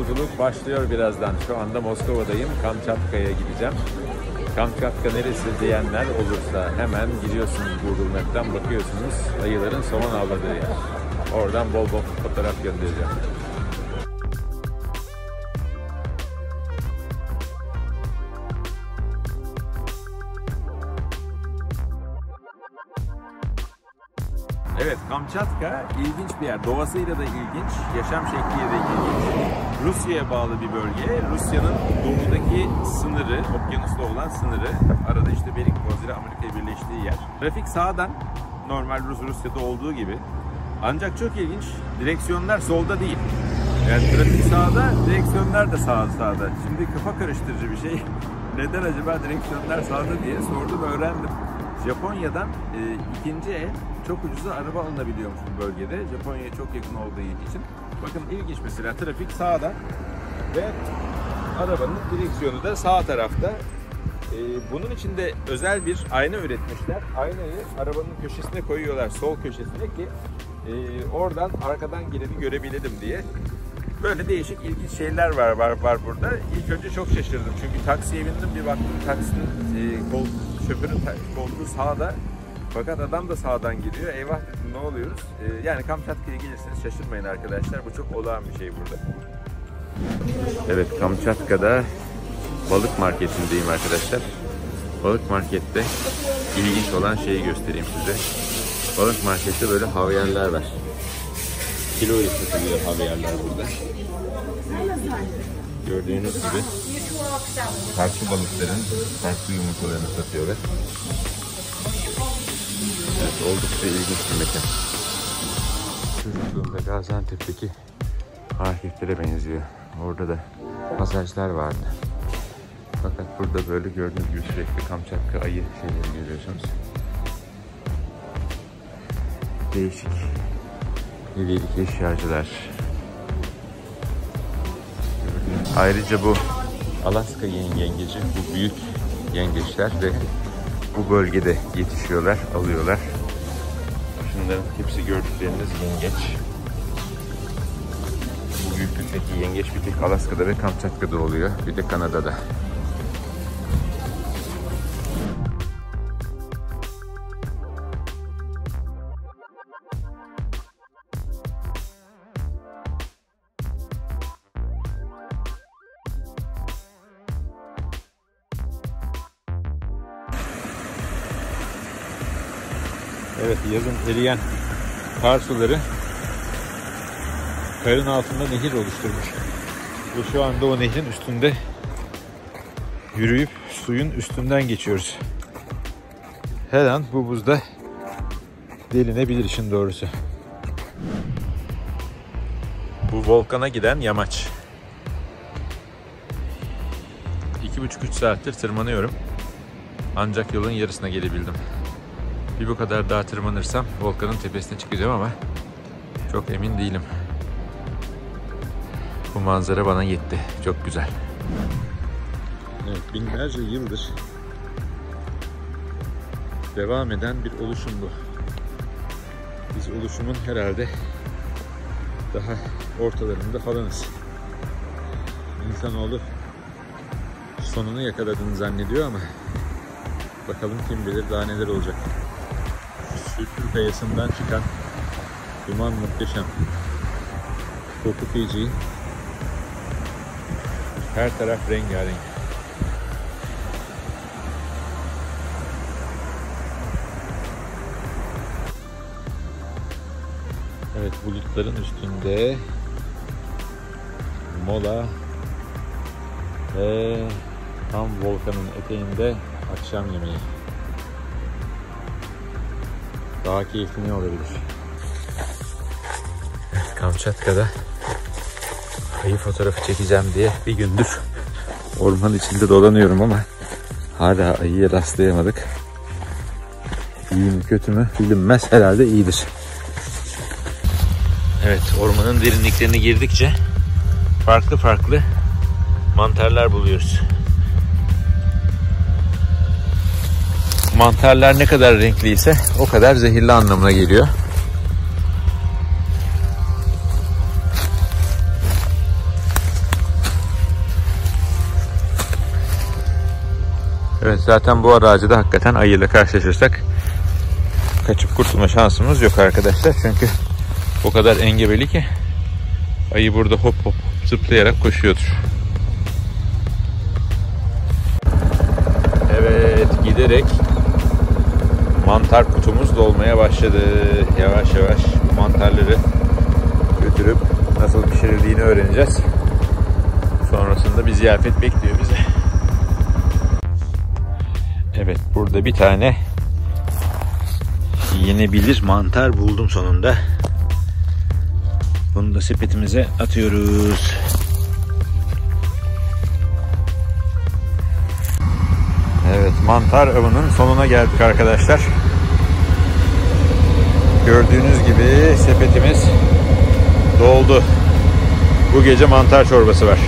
yolculuk başlıyor birazdan. Şu anda Moskova'dayım. Kamçatka'ya gideceğim. Kamçatka neresi diyenler olursa hemen giriyorsunuz Google Map'ten, bakıyorsunuz ayıların somon avladığı yer. Oradan bol bol fotoğraf göndereceğim. Evet, Kamçatka ilginç bir yer. Doğasıyla da ilginç, yaşam şekliyle de ilginç. Rusya'ya bağlı bir bölge. Rusya'nın doğudaki sınırı, okyanusla olan sınırı. Arada işte Bering ile Amerika'ya birleştiği yer. Trafik sağdan, normal Rusya'da olduğu gibi. Ancak çok ilginç, direksiyonlar solda değil. Yani trafik sağda, direksiyonlar da sağda. Şimdi kafa karıştırıcı bir şey. Neden acaba direksiyonlar sağda diye sordum, öğrendim. Japonya'dan ikinci el çok ucuza araba alınabiliyormuş bu bölgede. Japonya'ya çok yakın olduğu için. Bakın ilginç, mesela trafik sağda ve arabanın direksiyonu da sağ tarafta. Bunun için de özel bir ayna üretmişler. Aynayı arabanın köşesine koyuyorlar, sol köşesine, ki oradan arkadan geleni görebilelim diye. Böyle değişik ilginç şeyler var burada. İlk önce çok şaşırdım çünkü taksiye bindim, bir baktım taksinin şoförün koltuğu sağda, fakat adam da sağdan giriyor. Eyvah dedim, ne oluyoruz? Yani Kamçatka'ya gelirseniz şaşırmayın arkadaşlar, bu çok olağan bir şey burada. Evet, Kamçatka'da balık marketindeyim arkadaşlar. Balık markette ilginç olan şeyi göstereyim size. Balık markette böyle havyarlar var. Kiloyla satılıyor havyarlar burada. Gördüğünüz gibi farklı balıkların farklı yumurtalarını satıyorlar. Evet, oldukça ilginç bir mekan. Çocukluğumda Gaziantep'teki marketlere benziyor. Orada da pasajlar vardı. Fakat burada böyle gördüğünüz gibi sürekli Kamçatka ayı şeyleri görüyorsunuz. Değişik hediyelik eşyacılar. Ayrıca bu Alaska yengeci, bu büyük yengeçler ve bu bölgede yetişiyorlar, alıyorlar. Şunların hepsi gördükleriniz yengeç. Bu büyüklükteki yengeç bir tek Alaska'da ve Kamçatka'da oluyor. Bir de Kanada'da. Evet, yazın eriyen kar suları karın altında nehir oluşturmuş. Ve şu anda o nehrin üstünde yürüyüp suyun üstünden geçiyoruz. Her an bu buzda delinebilir işin doğrusu. Bu volkana giden yamaç. 2,5-3 saattir tırmanıyorum. Ancak yolun yarısına gelebildim. Bir bu kadar daha tırmanırsam volkanın tepesine çıkacağım ama çok emin değilim. Bu manzara bana yetti. Çok güzel. Evet, binlerce yıldır devam eden bir oluşum bu. Biz oluşumun herhalde daha ortalarında falanız. İnsanoğlu sonunu yakaladığını zannediyor ama bakalım kim bilir daha neler olacak. Sülfür kayasından çıkan duman muhteşem. Koku feci. Her taraf rengarenk. Evet, bulutların üstünde mola ve tam volkanın eteğinde akşam yemeği. Daha keyifli ne olabilir? Kamçatka'da ayı fotoğrafı çekeceğim diye bir gündür orman içinde dolanıyorum ama hala ayıya rastlayamadık. İyi mi kötü mü bilinmez, herhalde iyidir. Evet, ormanın derinliklerine girdikçe farklı mantarlar buluyoruz. Mantarlar ne kadar renkliyse o kadar zehirli anlamına geliyor. Evet, zaten bu aracıda hakikaten ayıyla karşılaşırsak kaçıp kurtulma şansımız yok arkadaşlar. Çünkü o kadar engebeli ki ayı burada hop hop zıplayarak koşuyordur. Evet, giderek mantar kutumuz dolmaya başladı. Yavaş yavaş mantarları götürüp nasıl pişirildiğini öğreneceğiz. Sonrasında bir ziyafet bekliyor bizi. Evet, burada bir tane yenebilir mantar buldum sonunda. Bunu da sepetimize atıyoruz. Evet, mantar avının sonuna geldik arkadaşlar. Gördüğünüz gibi sepetimiz doldu. Bu gece mantar çorbası var.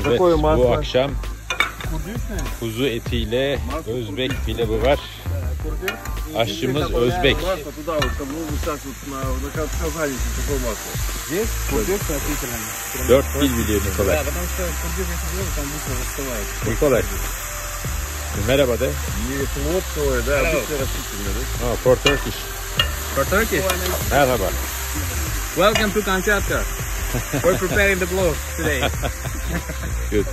Evet, bu akşam kuzu etiyle Özbek pilavı var. Aşçımız Özbek. 4 dil biliyor Nikolay. Nikolay. Merhaba de. For Turkish. For Turkish? Merhaba. Welcome to Kamchatka. We're preparing the plov today. Good.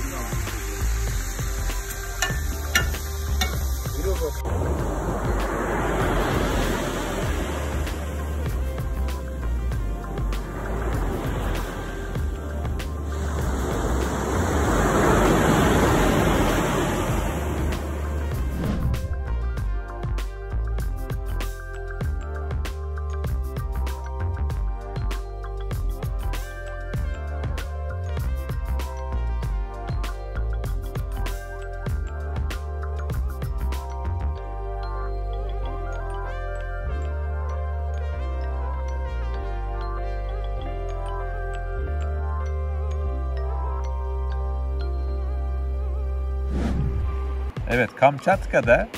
Evet, Kamçatka'da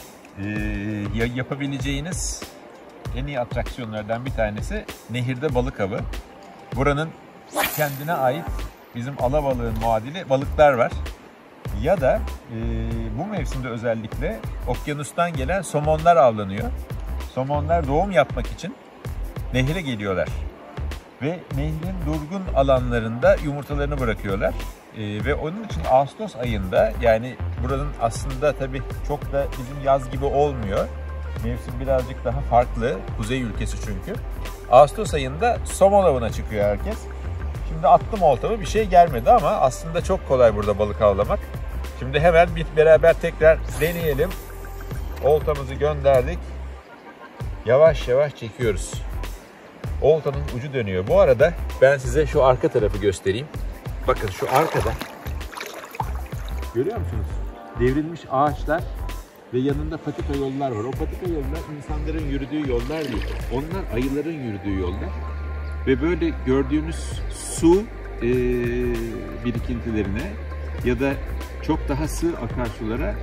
yapabileceğiniz en iyi atraksiyonlardan bir tanesi nehirde balık avı. Buranın kendine ait bizim alabalığın muadili balıklar var. Ya da bu mevsimde özellikle okyanustan gelen somonlar avlanıyor. Somonlar doğum yapmak için nehre geliyorlar. Ve nehrin durgun alanlarında yumurtalarını bırakıyorlar. Ve onun için Ağustos ayında, yani buranın aslında tabii çok da bizim yaz gibi olmuyor. Mevsim birazcık daha farklı. Kuzey ülkesi çünkü. Ağustos ayında somon avına çıkıyor herkes. Şimdi attım oltamı, bir şey gelmedi ama aslında çok kolay burada balık avlamak. Şimdi hemen beraber tekrar deneyelim. Oltamızı gönderdik. Yavaş yavaş çekiyoruz. Oltanın ucu dönüyor. Bu arada ben size şu arka tarafı göstereyim. Bakın şu arkada. Görüyor musunuz? Devrilmiş ağaçlar ve yanında patika yollar var. O patika yollar insanların yürüdüğü yollar değil. Onlar ayıların yürüdüğü yollar. Ve böyle gördüğünüz su birikintilerine ya da çok daha sığ akarsulara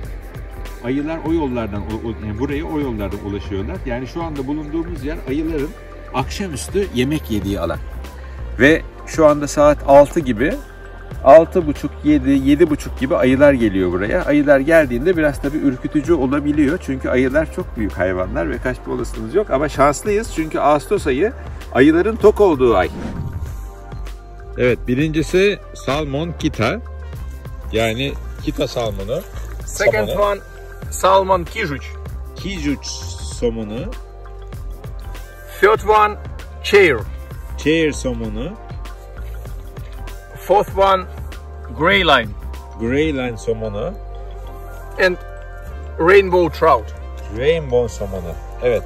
ayılar o yollardan, yani buraya o yollardan ulaşıyorlar. Yani şu anda bulunduğumuz yer ayıların akşamüstü yemek yediği alan. Ve şu anda saat 6 gibi, 6.30, 7, 7.30 gibi ayılar geliyor buraya. Ayılar geldiğinde biraz tabii ürkütücü olabiliyor. Çünkü ayılar çok büyük hayvanlar ve kaçma olasılığımız yok. Ama şanslıyız çünkü Ağustos ayı ayıların tok olduğu ay. Evet, birincisi salmon kita. Yani kita salmonu. Second one, salmon kijuç. Kijuç somonu. Third one, chair. Chair somonu. Fourth one, gray line. Gray line somonu. And rainbow trout. Rainbow somonu. Evet.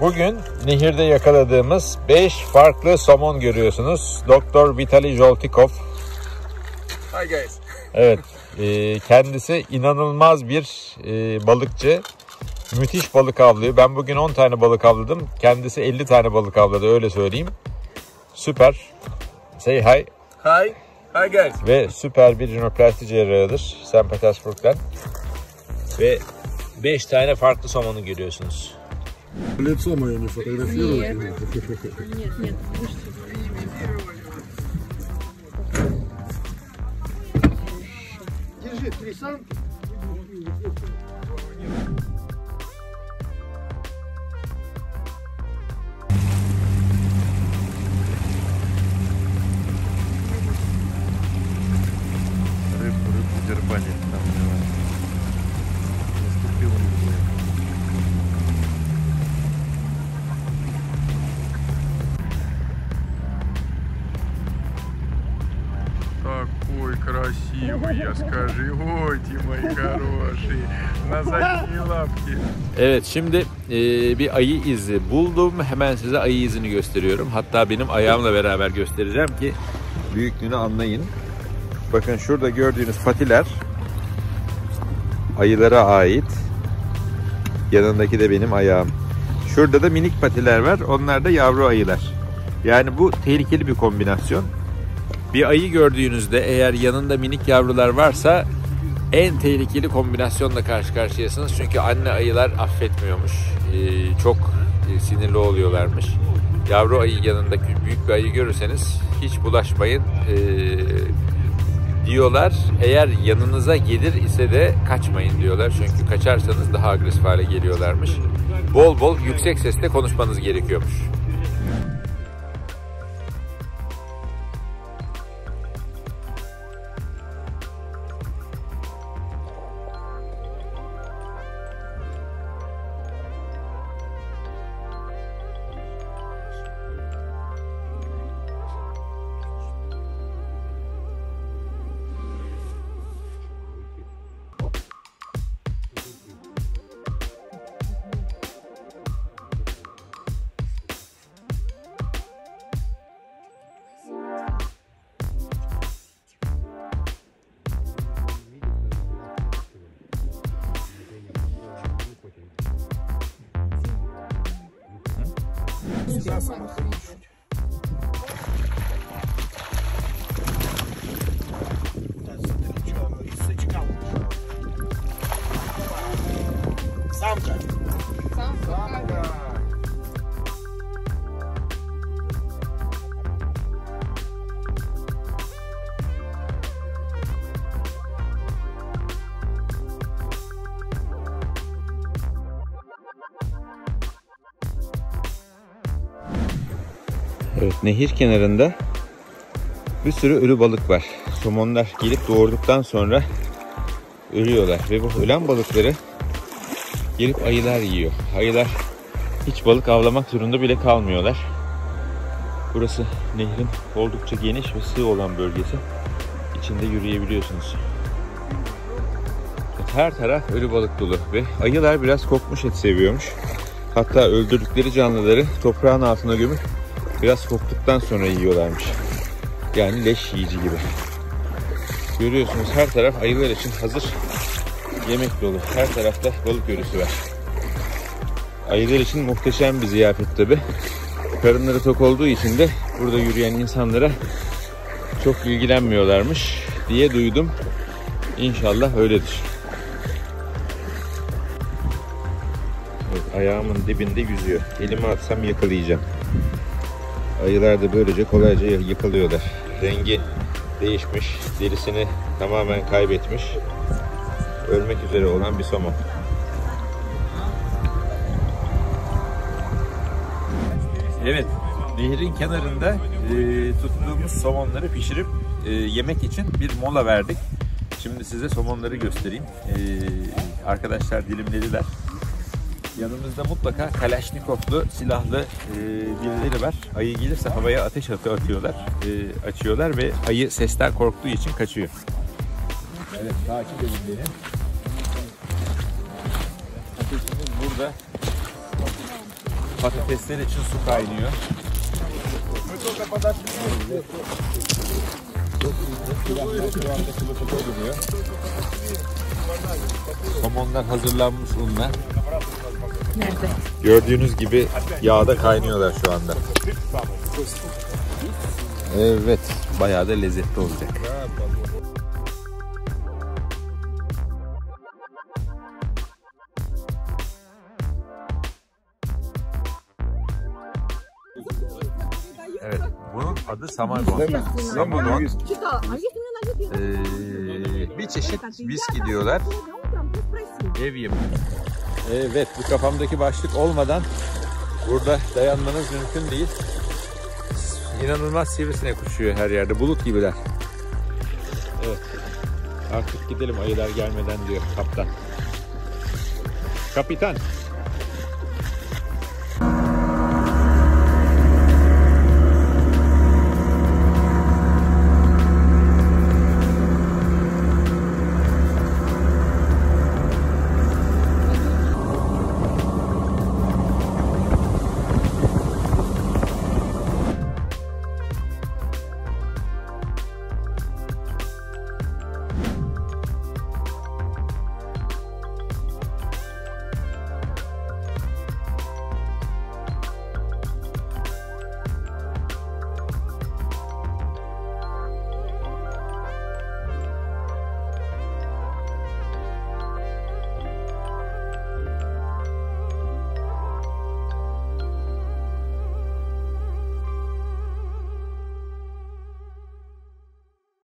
Bugün nehirde yakaladığımız 5 farklı somon görüyorsunuz. Dr. Vitali Zoltikov. Hi guys. Evet. Kendisi inanılmaz bir balıkçı. Müthiş balık avlıyor. Ben bugün 10 tane balık avladım. Kendisi 50 tane balık avladı, öyle söyleyeyim. Süper. Say hi. Hi. Hi guys. Ve süper bir rinoplasti cerrahıdır St. Petersburg'dan. Ve 5 tane farklı somonu görüyorsunuz. Лицо мое не фотографируйте. Нет, нет, слушайте. Держи, 3 самки. Рыбку дербанит там у него. Наступил на него. Такой красивый, я скажи, ой, ты мой хороший, на задние лапки. Evet, şimdi bir ayı izi buldum. Hemen size ayı izini gösteriyorum. Hatta benim ayağımla beraber göstereceğim ki büyüklüğünü anlayın. Bakın şurada gördüğünüz patiler ayılara ait. Yanındaki de benim ayağım. Şurada da minik patiler var. Onlar da yavru ayılar. Yani bu tehlikeli bir kombinasyon. Bir ayı gördüğünüzde eğer yanında minik yavrular varsa en tehlikeli kombinasyonla karşı karşıyasınız. Çünkü anne ayılar affetmiyormuş. Çok sinirli oluyorlarmış. Yavru ayı yanında büyük bir ayı görürseniz hiç bulaşmayın diyorlar. Eğer yanınıza gelir ise de kaçmayın diyorlar. Çünkü kaçarsanız daha agresif hale geliyorlarmış. Bol bol yüksek sesle konuşmanız gerekiyormuş. Самка. Evet, nehir kenarında bir sürü ölü balık var. Somonlar gelip doğurduktan sonra ölüyorlar ve bu ölen balıkları gelip ayılar yiyor. Ayılar hiç balık avlamak zorunda bile kalmıyorlar. Burası nehrin oldukça geniş ve sığ olan bölgesi. İçinde yürüyebiliyorsunuz. Her taraf ölü balık dolu ve ayılar biraz kokmuş et seviyormuş. Hatta öldürdükleri canlıları toprağın altına gömüp biraz koktuktan sonra yiyorlarmış. Yani leş yiyici gibi. Görüyorsunuz her taraf ayılar için hazır yemek dolu. Her tarafta balık örüsü var. Ayılar için muhteşem bir ziyafet tabi. Karınları tok olduğu için de burada yürüyen insanlara çok ilgilenmiyorlarmış diye duydum. İnşallah öyledir. Evet, ayağımın dibinde yüzüyor. Elimi atsam yakalayacağım. Ayılar da böylece kolayca yakalıyorlar. Rengi değişmiş, derisini tamamen kaybetmiş, ölmek üzere olan bir somon. Evet, nehrin kenarında tuttuğumuz somonları pişirip yemek için bir mola verdik. Şimdi size somonları göstereyim. Arkadaşlar dilimlediler. Yanımızda mutlaka Kalaşnikovlu silahlı birileri var. Ayı gelirse havaya ateş atıyorlar, açıyorlar ve ayı sesten korktuğu için kaçıyor. Evet, takip edin beni. Ateşimiz burada. Patatesler için su kaynıyor. Somonlar hazırlanmış unla. Nerede? Gördüğünüz gibi yağda kaynıyorlar şu anda. Evet, bayağı da lezzetli olacak. Bunun adı Samogon. Samogon. Читала. А если мне найдет, Bir çeşit viski diyorlar. Ev yemeği. Evet, bu kafamdaki başlık olmadan burada dayanmanız mümkün değil. İnanılmaz sivrisinek uçuyor her yerde. Bulut gibiler. Evet. Artık gidelim ayılar gelmeden diyor kaptan. Kapitan.